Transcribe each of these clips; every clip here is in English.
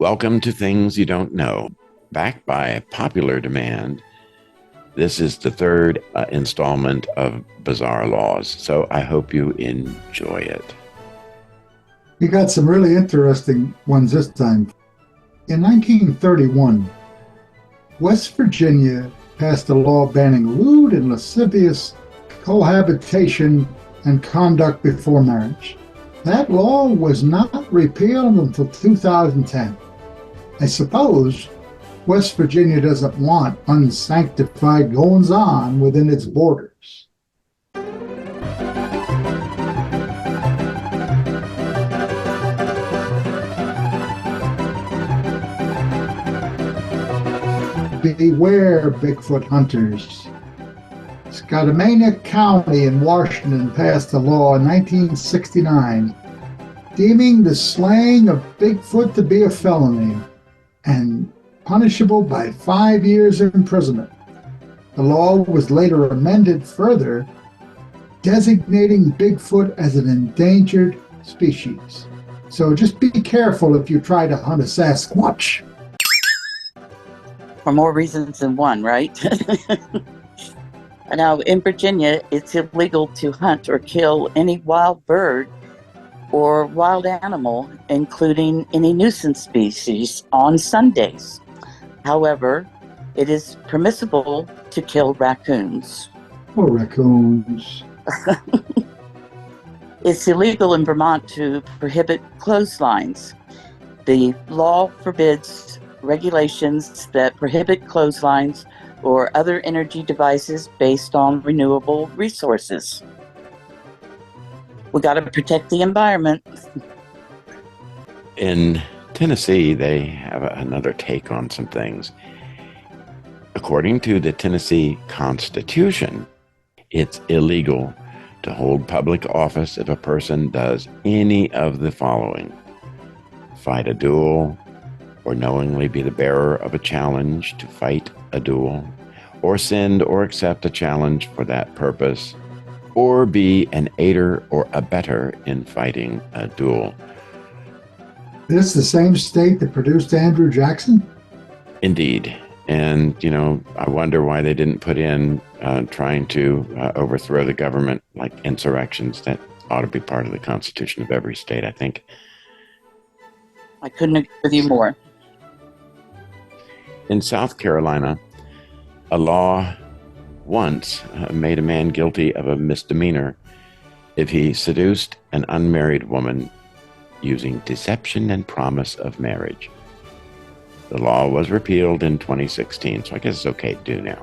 Welcome to Things You Don't Know. Backed by popular demand, this is the third installment of Bizarre Laws, so I hope you enjoy it. We got some really interesting ones this time. In 1931, West Virginia passed a law banning lewd and lascivious cohabitation and conduct before marriage. That law was not repealed until 2010. I suppose West Virginia doesn't want unsanctified goings-on within its borders. Beware, Bigfoot hunters. Scudamonia County in Washington passed a law in 1969 deeming the slaying of Bigfoot to be a felony and punishable by 5 years imprisonment. The law was later amended further, designating Bigfoot as an endangered species. So just be careful if you try to hunt a Sasquatch. For more reasons than one, right? Now, in Virginia, it's illegal to hunt or kill any wild bird or wild animal, including any nuisance species, on Sundays. However, it is permissible to kill raccoons. Oh, raccoons. It's illegal in Vermont to prohibit clotheslines. The law forbids regulations that prohibit clotheslines or other energy devices based on renewable resources. We got to protect the environment. In Tennessee, they have another take on some things. According to the Tennessee Constitution, it's illegal to hold public office if a person does any of the following: fight a duel, or knowingly be the bearer of a challenge to fight a duel, or send or accept a challenge for that purpose, or be an aider or abettor in fighting a duel. This the same state that produced Andrew Jackson? Indeed. And, I wonder why they didn't put in trying to overthrow the government, like insurrections. That ought to be part of the Constitution of every state, I think. I couldn't agree with you more. In South Carolina, a law once made a man guilty of a misdemeanor if he seduced an unmarried woman using deception and promise of marriage. The law was repealed in 2016, so I guess it's okay to do now.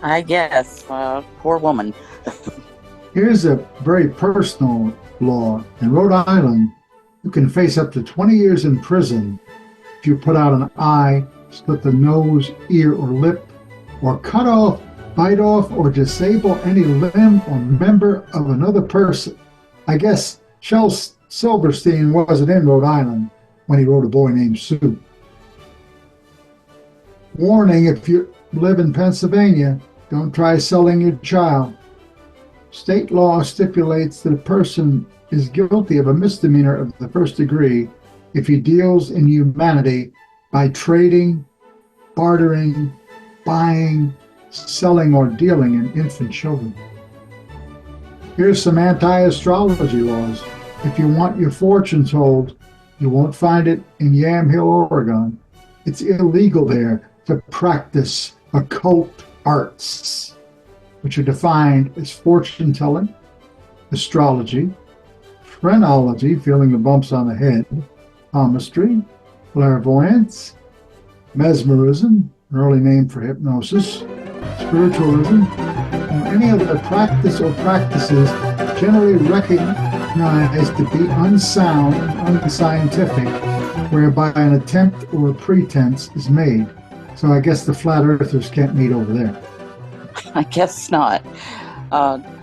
I guess. Poor woman. Here's a very personal law. In Rhode Island, you can face up to 20 years in prison if you put out an eye, split the nose, ear, or lip, or cut off, bite off, or disable any limb or member of another person. I guess Shel Silverstein wasn't in Rhode Island when he wrote A Boy Named Sue. Warning, if you live in Pennsylvania, don't try selling your child. State law stipulates that a person is guilty of a misdemeanor of the first degree if he deals in humanity by trading, bartering, buying, selling, or dealing in infant children. Here's some anti-astrology laws. If you want your fortune told, you won't find it in Yamhill, Oregon. It's illegal there to practice occult arts, which are defined as fortune telling, astrology, phrenology, feeling the bumps on the head, palmistry, clairvoyance, mesmerism, an early name for hypnosis, spiritualism, or any other practice or practices generally recognized to be unsound and unscientific, whereby an attempt or a pretense is made. So I guess the flat earthers can't meet over there. I guess not.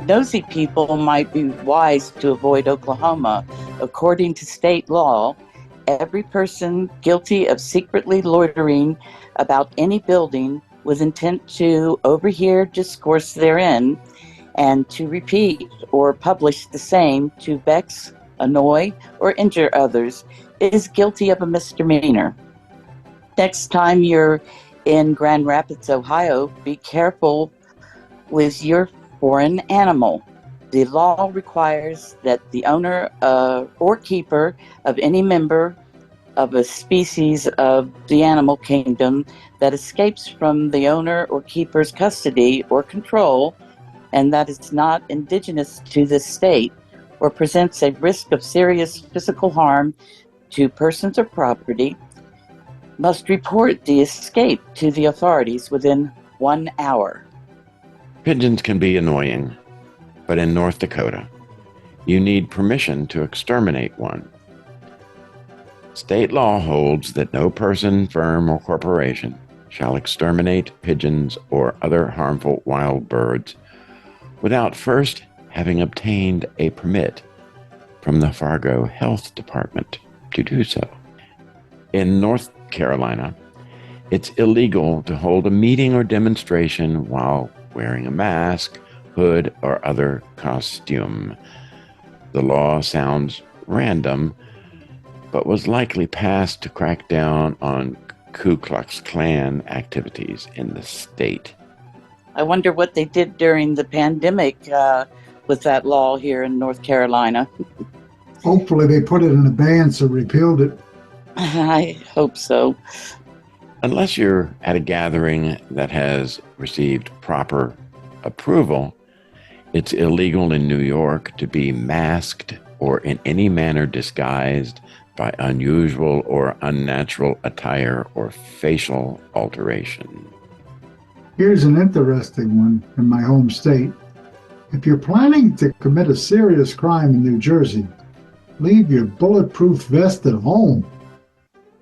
Nosy people might be wise to avoid Oklahoma. According to state law, every person guilty of secretly loitering about any building with intent to overhear discourse therein and to repeat or publish the same to vex, annoy, or injure others is guilty of a misdemeanor. Next time you're in Grand Rapids, Ohio, be careful with your foreign animal. The law requires that the owner or keeper of any member of a species of the animal kingdom that escapes from the owner or keeper's custody or control, and that is not indigenous to this state, or presents a risk of serious physical harm to persons or property, must report the escape to the authorities within 1 hour. Pigeons can be annoying, but in North Dakota, you need permission to exterminate one. State law holds that no person, firm, or corporation shall exterminate pigeons or other harmful wild birds without first having obtained a permit from the Fargo Health Department to do so. In North Carolina, it's illegal to hold a meeting or demonstration while wearing a mask, hood, or other costume. The law sounds random, but was likely passed to crack down on Ku Klux Klan activities in the state. I wonder what they did during the pandemic with that law here in North Carolina. Hopefully they put it in abeyance or repealed it. I hope so. Unless you're at a gathering that has received proper approval, it's illegal in New York to be masked or in any manner disguised by unusual or unnatural attire or facial alteration. Here's an interesting one in my home state. If you're planning to commit a serious crime in New Jersey, leave your bulletproof vest at home.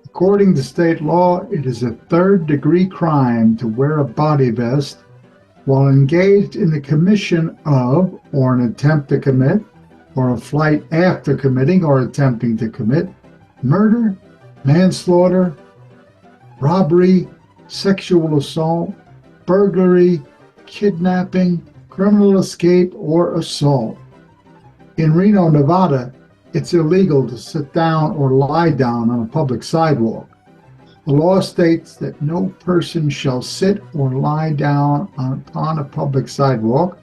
According to state law, it is a third-degree crime to wear a body vest while engaged in the commission of, or an attempt to commit, or a flight after committing or attempting to commit, murder, manslaughter, robbery, sexual assault, burglary, kidnapping, criminal escape, or assault. In Reno, Nevada, it's illegal to sit down or lie down on a public sidewalk. The law states that no person shall sit or lie down upon a public sidewalk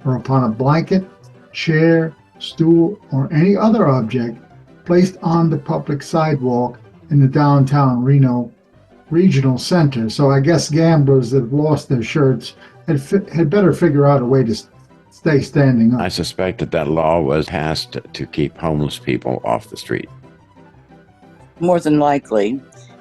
or upon a blanket, chair, stool, or any other object placed on the public sidewalk in the downtown Reno Regional Center. So I guess gamblers that have lost their shirts had better figure out a way to stay standing up. I suspect that law was passed to keep homeless people off the street. More than likely.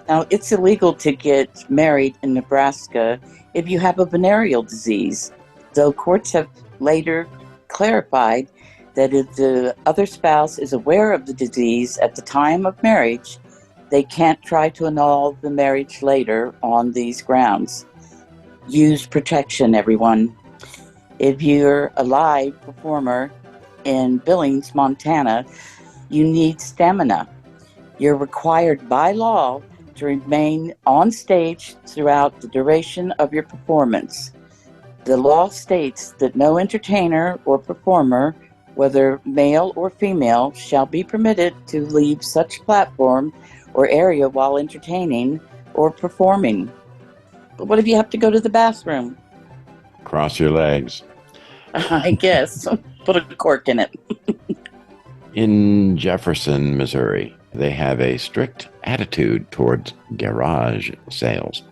Now, it's illegal to get married in Nebraska if you have a venereal disease, though courts have later clarified that if the other spouse is aware of the disease at the time of marriage, they can't try to annul the marriage later on these grounds. Use protection, everyone. If you're a live performer in Billings, Montana, you need stamina. You're required by law to remain on stage throughout the duration of your performance. The law states that no entertainer or performer, whether male or female, shall be permitted to leave such platform or area while entertaining or performing. But what if you have to go to the bathroom? Cross your legs. I guess. Put a cork in it. In Jefferson, Missouri, they have a strict attitude towards garage sales.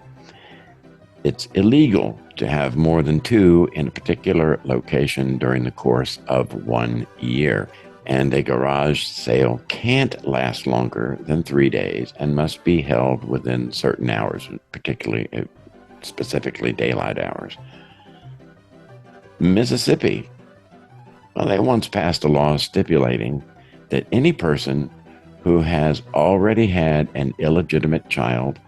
It's illegal to have more than 2 in a particular location during the course of 1 year, and a garage sale can't last longer than 3 days and must be held within certain hours, specifically daylight hours. Mississippi, well, they once passed a law stipulating that any person who has already had an illegitimate child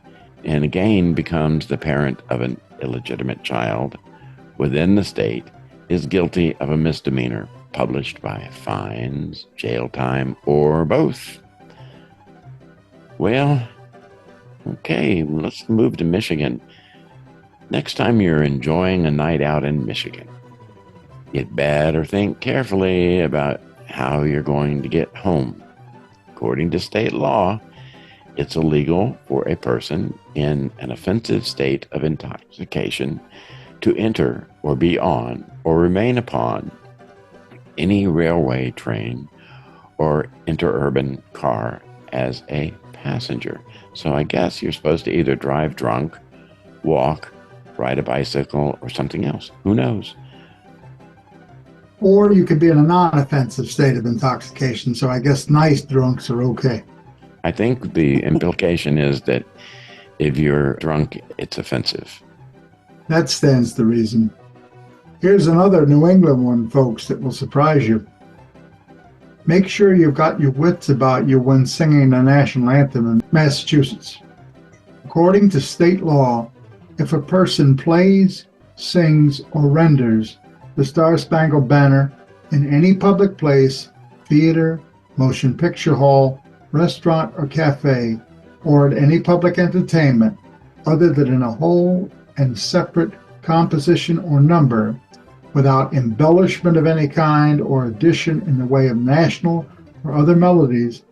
and again becomes the parent of an illegitimate child within the state is guilty of a misdemeanor, published by fines, jail time, or both. Well, okay, let's move to Michigan. Next time you're enjoying a night out in Michigan, you'd better think carefully about how you're going to get home. according to state law, it's illegal for a person in an offensive state of intoxication to enter or be on or remain upon any railway, train, or interurban car as a passenger. So I guess you're supposed to either drive drunk, walk, ride a bicycle, or something else. Who knows? Or you could be in a non-offensive state of intoxication. So I guess nice drunks are okay. I think the implication is that if you're drunk, it's offensive. That stands to reason. Here's another New England one, folks, that will surprise you. Make sure you've got your wits about you when singing the national anthem in Massachusetts. According to state law, if a person plays, sings, or renders the Star-Spangled Banner in any public place, theater, motion picture hall, restaurant or cafe, or at any public entertainment other than in a whole and separate composition or number, without embellishment of any kind or addition in the way of national or other melodies,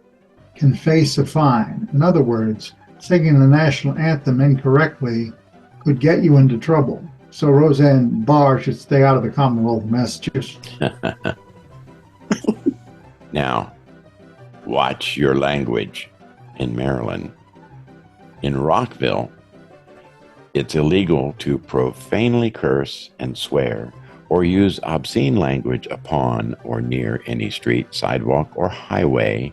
can face a fine. In other words, singing the national anthem incorrectly could get you into trouble. So Roseanne Barr should stay out of the Commonwealth of Massachusetts. Now, watch your language in Maryland. In Rockville, it's illegal to profanely curse and swear or use obscene language upon or near any street, sidewalk, or highway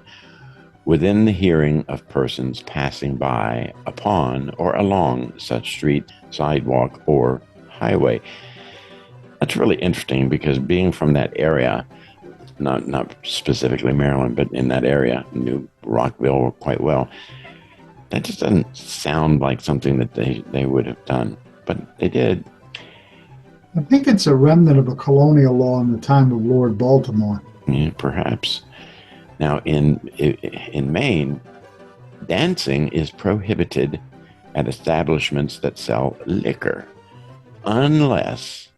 within the hearing of persons passing by, upon, or along such street, sidewalk, or highway. That's really interesting because being from that area, not specifically Maryland, but in that area, knew Rockville quite well, that just doesn't sound like something that they would have done, but they did. I think it's a remnant of a colonial law in the time of Lord Baltimore. Yeah, perhaps. Now, in Maine, dancing is prohibited at establishments that sell liquor, unless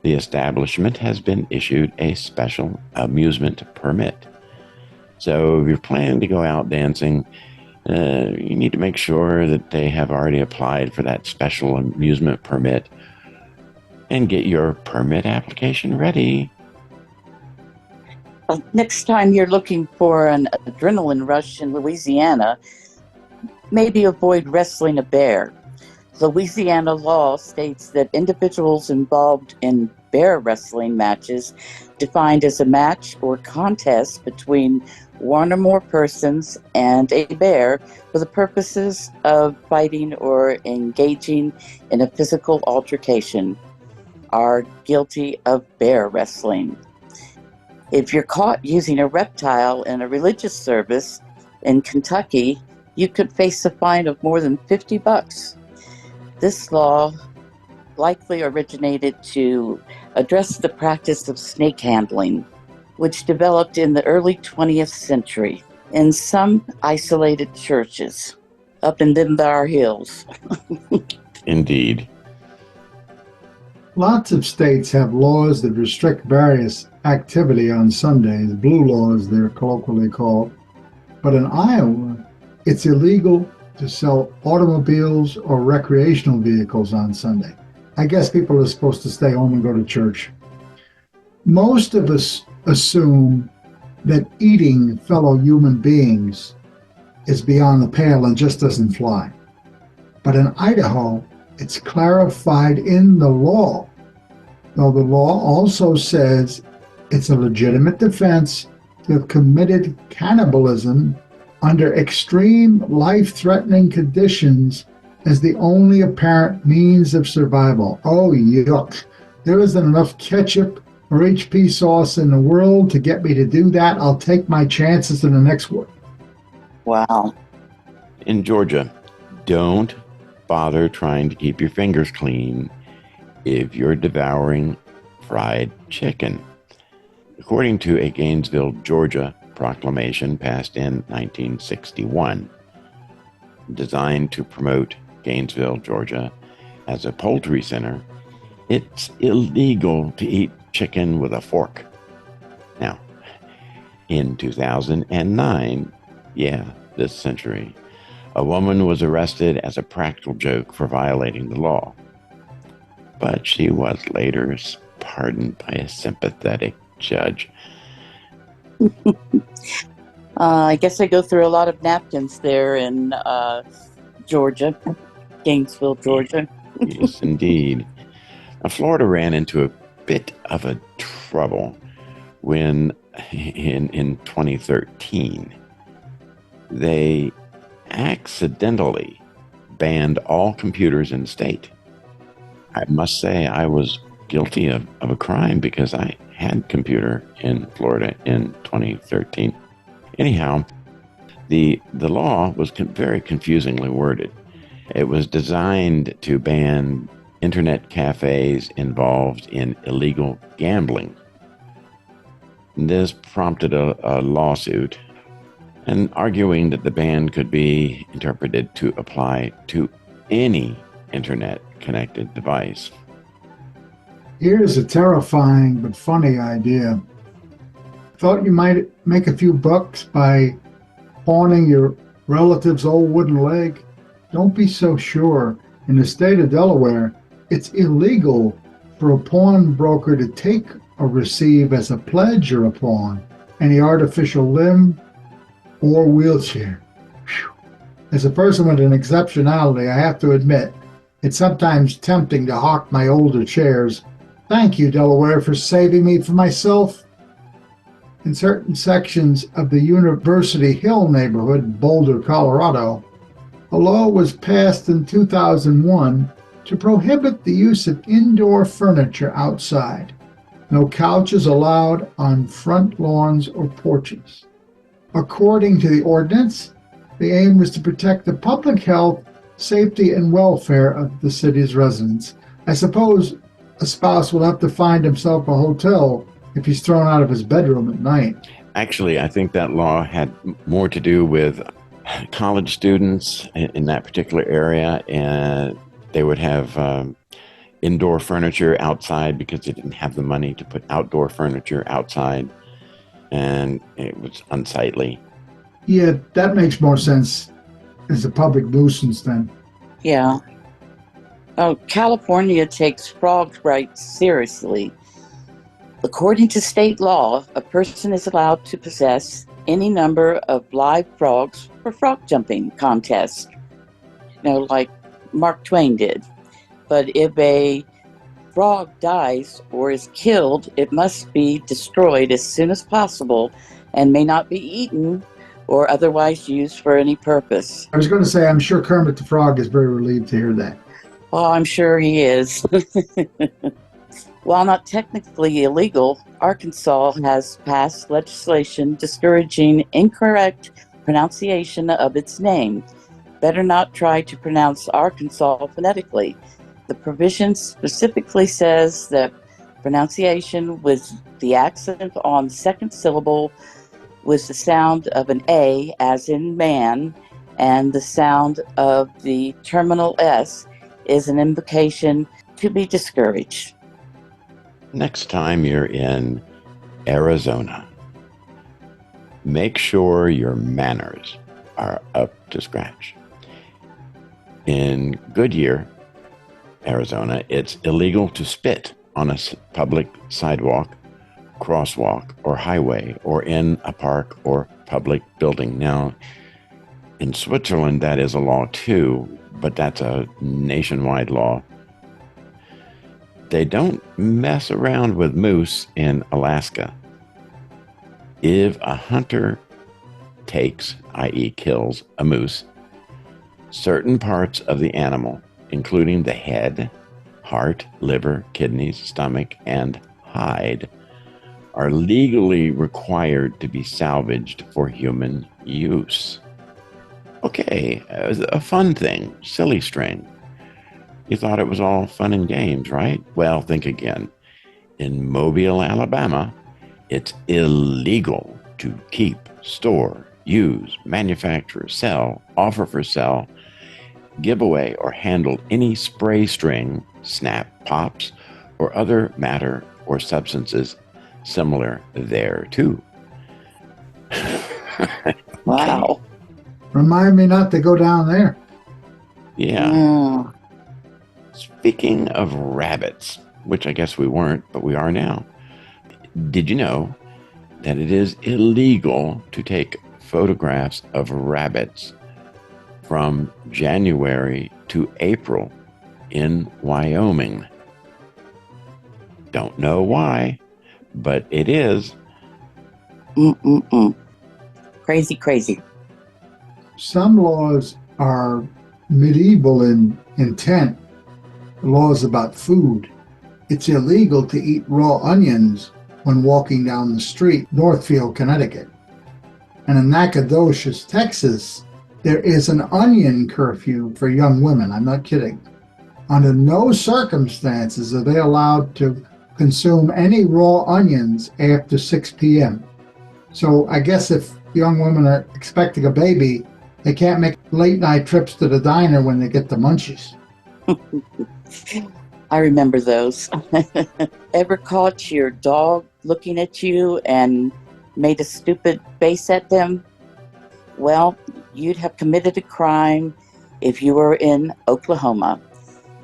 the establishment has been issued a special amusement permit. So if you're planning to go out dancing, you need to make sure that they have already applied for that special amusement permit and get your permit application ready. Next time you're looking for an adrenaline rush in Louisiana, maybe avoid wrestling a bear. Louisiana law states that individuals involved in bear wrestling matches, defined as a match or contest between one or more persons and a bear for the purposes of fighting or engaging in a physical altercation, are guilty of bear wrestling. If you're caught using a reptile in a religious service in Kentucky, you could face a fine of more than $50. This law likely originated to address the practice of snake handling, which developed in the early 20th century in some isolated churches up in them thar hills. Indeed. Lots of states have laws that restrict various activity on Sundays, blue laws they're colloquially called. But in Iowa, it's illegal to sell automobiles or recreational vehicles on Sunday. I guess people are supposed to stay home and go to church. Most of us assume that eating fellow human beings is beyond the pale and just doesn't fly. But in Idaho, it's clarified in the law, though the law also says it's a legitimate defense to have committed cannibalism under extreme life-threatening conditions as the only apparent means of survival. Oh, yuck. There isn't enough ketchup or HP sauce in the world to get me to do that. I'll take my chances in the next one. Wow. In Georgia, don't bother trying to keep your fingers clean if you're devouring fried chicken. According to a Gainesville, Georgia proclamation passed in 1961, designed to promote Gainesville, Georgia as a poultry center, it's illegal to eat chicken with a fork. Now, in 2009, Yeah, this century. A woman was arrested as a practical joke for violating the law, but she was later pardoned by a sympathetic judge. I guess I go through a lot of napkins there in Georgia, Gainesville, Georgia. Yes, indeed. Now, Florida ran into a bit of a trouble when, in 2013, they accidentally banned all computers in the state. I must say I was guilty of a crime because I had a computer in Florida in 2013. Anyhow, the law was very confusingly worded. It was designed to ban internet cafes involved in illegal gambling. This prompted a lawsuit, and arguing that the ban could be interpreted to apply to any internet-connected device. Here's a terrifying but funny idea. Thought you might make a few bucks by pawning your relative's old wooden leg? Don't be so sure. In the state of Delaware, it's illegal for a pawnbroker to take or receive as a pledge or a pawn any artificial limb or wheelchair. Whew. As a person with an exceptionality, I have to admit, it's sometimes tempting to hawk my older chairs. Thank you, Delaware, for saving me from myself. In certain sections of the University Hill neighborhood, Boulder, Colorado, a law was passed in 2001 to prohibit the use of indoor furniture outside. No couches allowed on front lawns or porches. According to the ordinance, the aim was to protect the public health, safety, and welfare of the city's residents. I suppose a spouse will have to find himself a hotel if he's thrown out of his bedroom at night. Actually, I think that law had more to do with college students in that particular area, and they would have indoor furniture outside because they didn't have the money to put outdoor furniture outside, and it was unsightly. Yeah, that makes more sense as a public nuisance then. Yeah. Oh, California takes frog rights seriously. According to state law, a person is allowed to possess any number of live frogs for frog jumping contests, like Mark Twain did. But if a frog dies or is killed, it must be destroyed as soon as possible and may not be eaten or otherwise used for any purpose. I was going to say, I'm sure Kermit the Frog is very relieved to hear that. Well, I'm sure he is. While not technically illegal, Arkansas has passed legislation discouraging incorrect pronunciation of its name. Better not try to pronounce Arkansas phonetically. The provision specifically says that pronunciation with the accent on the second syllable with the sound of an A, as in man, and the sound of the terminal S is an invocation to be discouraged. Next time you're in Arizona, make sure your manners are up to scratch. In Goodyear, Arizona, it's illegal to spit on a public sidewalk, crosswalk, or highway, or in a park or public building. Now, in Switzerland, that is a law too, but that's a nationwide law. They don't mess around with moose in Alaska. If a hunter takes, i.e. kills, a moose, certain parts of the animal, including the head, heart, liver, kidneys, stomach, and hide, are legally required to be salvaged for human use. Okay, a fun thing, silly string. You thought it was all fun and games, right? Well, think again. In Mobile, Alabama, it's illegal to keep, store, use, manufacture, sell, offer for sale, give away, or handle any spray string, snap, pops, or other matter or substances similar thereto. Wow. Remind me not to go down there. Yeah. Mm. Speaking of rabbits, which I guess we weren't, but we are now. Did you know that it is illegal to take photographs of rabbits from January to April in Wyoming? Don't know why, but it is. Mm-mm-mm. Crazy, crazy. Some laws are medieval in intent, laws about food. It's illegal to eat raw onions when walking down the street, Northfield, Connecticut. And in Nacogdoches, Texas, there is an onion curfew for young women. I'm not kidding. Under no circumstances are they allowed to consume any raw onions after 6 p.m. So I guess if young women are expecting a baby, they can't make late night trips to the diner when they get the munchies. I remember those. Ever caught your dog looking at you and made a stupid face at them? Well, you'd have committed a crime if you were in Oklahoma.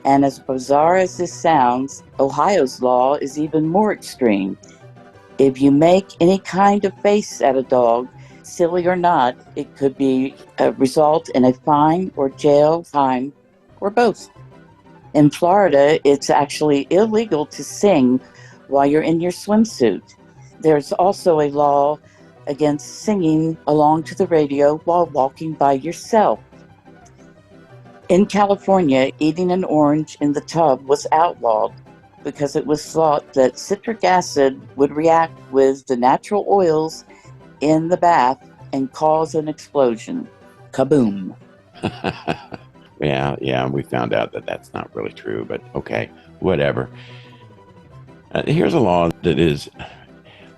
And as bizarre as this sounds, Ohio's law is even more extreme. If you make any kind of face at a dog, silly or not, it could be result in a fine or jail time or both. In Florida, it's actually illegal to sing while you're in your swimsuit. There's also a law against singing along to the radio while walking by yourself. In California, eating an orange in the tub was outlawed because it was thought that citric acid would react with the natural oils in the bath and cause an explosion. Kaboom. Yeah, we found out that that's not really true, but okay, whatever. Here's a law that is,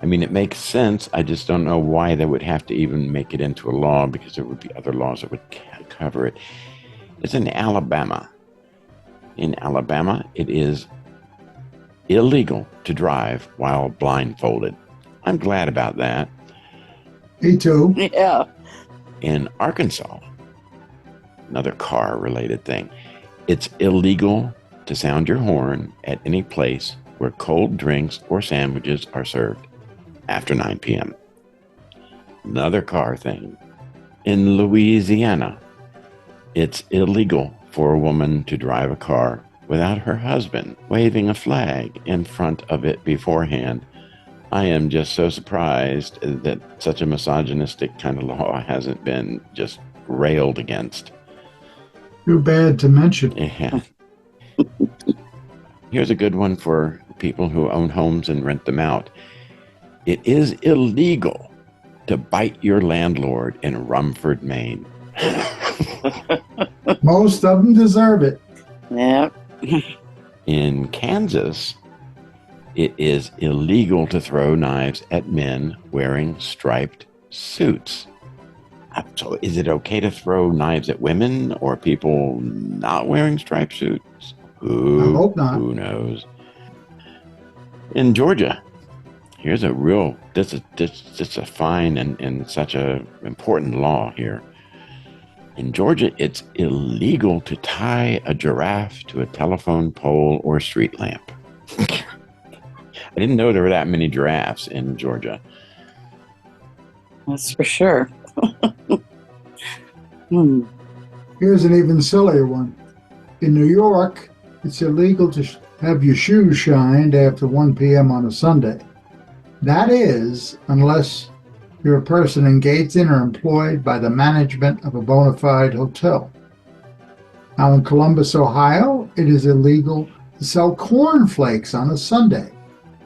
it makes sense. I just don't know why they would have to even make it into a law, because there would be other laws that would cover it. It's in Alabama. In Alabama, it is illegal to drive while blindfolded. I'm glad about that. Me too. Yeah. In Arkansas, another car-related thing, it's illegal to sound your horn at any place where cold drinks or sandwiches are served after 9 p.m. Another car thing. In Louisiana, it's illegal for a woman to drive a car without her husband waving a flag in front of it beforehand. I am just so surprised that such a misogynistic kind of law hasn't been just railed against. Too bad to mention. Yeah. Here's a good one for people who own homes and rent them out. It is illegal to bite your landlord in Rumford, Maine. Most of them deserve it. Yeah. In Kansas, it is illegal to throw knives at men wearing striped suits. So is it okay to throw knives at women or people not wearing striped suits? I hope not. Who knows? In Georgia, here's a real, this is a fine and such a important law here. In Georgia, it's illegal to tie a giraffe to a telephone pole or street lamp. I didn't know there were that many giraffes in Georgia. That's for sure. Here's an even sillier one. In New York, it's illegal to have your shoes shined after 1 p.m. on a Sunday. That is, unless you're a person engaged in or employed by the management of a bona fide hotel. Now in Columbus, Ohio, it is illegal to sell cornflakes on a Sunday.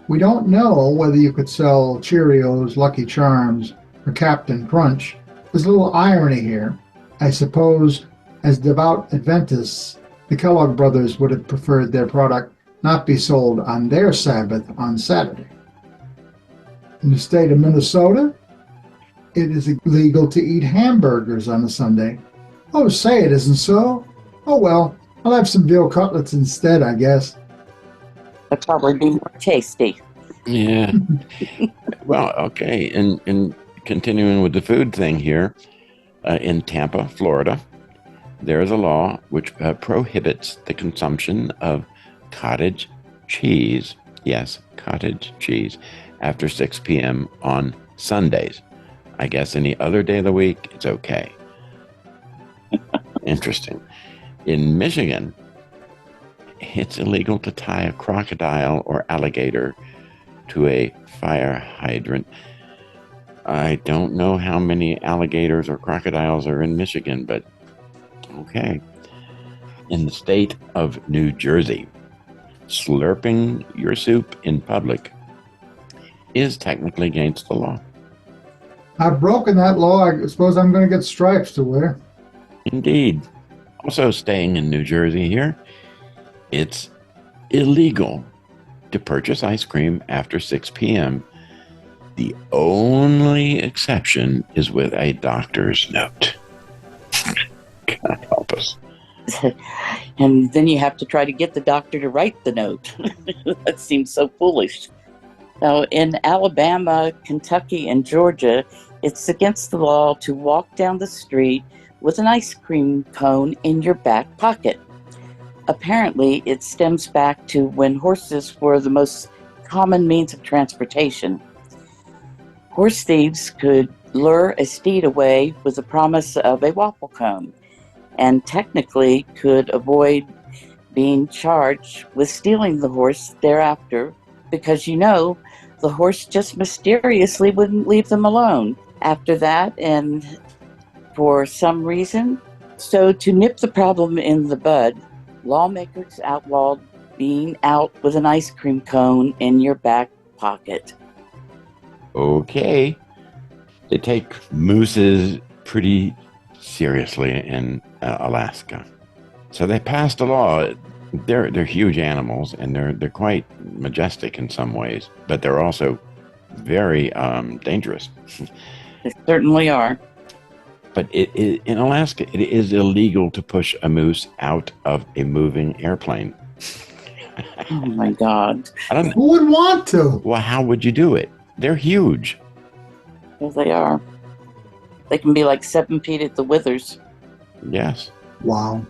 We don't know whether you could sell Cheerios, Lucky Charms, or Captain Crunch. There's a little irony here. I suppose, as devout Adventists, the Kellogg brothers would have preferred their product not be sold on their Sabbath on Saturday. In the state of Minnesota, it is illegal to eat hamburgers on a Sunday. Oh, say it isn't so. Oh well, I'll have some veal cutlets instead, I guess. That'd probably be more tasty. Yeah. Well, okay. In continuing with the food thing here, in Tampa, Florida, there is a law which prohibits the consumption of cottage cheese. Yes, cottage cheese after 6 p.m. on Sundays. I guess any other day of the week, it's okay. Interesting. In Michigan, it's illegal to tie a crocodile or alligator to a fire hydrant. I don't know how many alligators or crocodiles are in Michigan, but okay. In the state of New Jersey, slurping your soup in public is technically against the law. I've broken that law. I suppose I'm going to get stripes to wear. Indeed. Also staying in New Jersey here, it's illegal to purchase ice cream after 6 p.m. The only exception is with a doctor's note. God help us. And then you have to try to get the doctor to write the note. That seems so foolish. Now, in Alabama, Kentucky, and Georgia, it's against the law to walk down the street with an ice cream cone in your back pocket. Apparently, it stems back to when horses were the most common means of transportation. Horse thieves could lure a steed away with the promise of a waffle cone, and technically could avoid being charged with stealing the horse thereafter, because the horse just mysteriously wouldn't leave them alone after that, and for some reason. So to nip the problem in the bud, lawmakers outlawed being out with an ice cream cone in your back pocket. Okay. They take mooses pretty seriously in Alaska. So they passed a law. They're huge animals, and they're quite majestic in some ways, but they're also very dangerous. They certainly are. But in Alaska, it is illegal to push a moose out of a moving airplane. Oh my God. I don't know. Who would want to? Well, how would you do it? They're huge. There they are. They can be like 7 feet at the withers. Yes, Wow.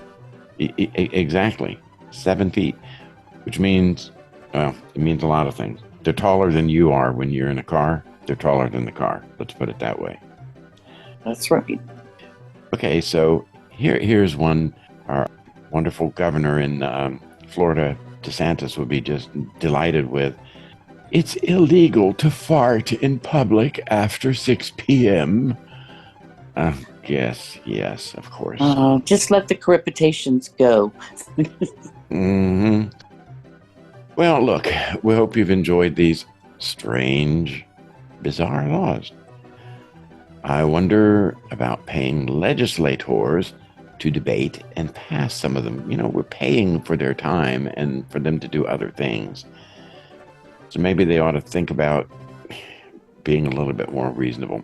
exactly. 7 feet, which means, well, it means a lot of things. They're taller than you are when you're in a car. They're taller than the car. Let's put it that way. That's right. Okay, so here's one. Our wonderful governor in Florida, DeSantis, would be just delighted with. It's illegal to fart in public after 6 p.m. Yes, of course. Just let the crepitations go. Mm-hmm. Well, look, we hope you've enjoyed these strange, bizarre laws. I wonder about paying legislators to debate and pass some of them. We're paying for their time and for them to do other things. So maybe they ought to think about being a little bit more reasonable.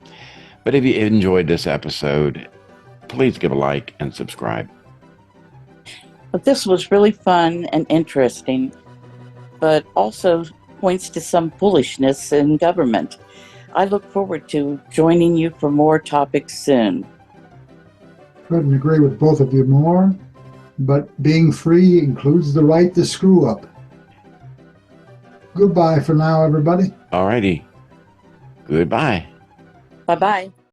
But if you enjoyed this episode, please give a like and subscribe. But this was really fun and interesting, but also points to some foolishness in government. I look forward to joining you for more topics soon. Couldn't agree with both of you more, but being free includes the right to screw up. Goodbye for now, everybody. Alrighty. Goodbye. Bye-bye.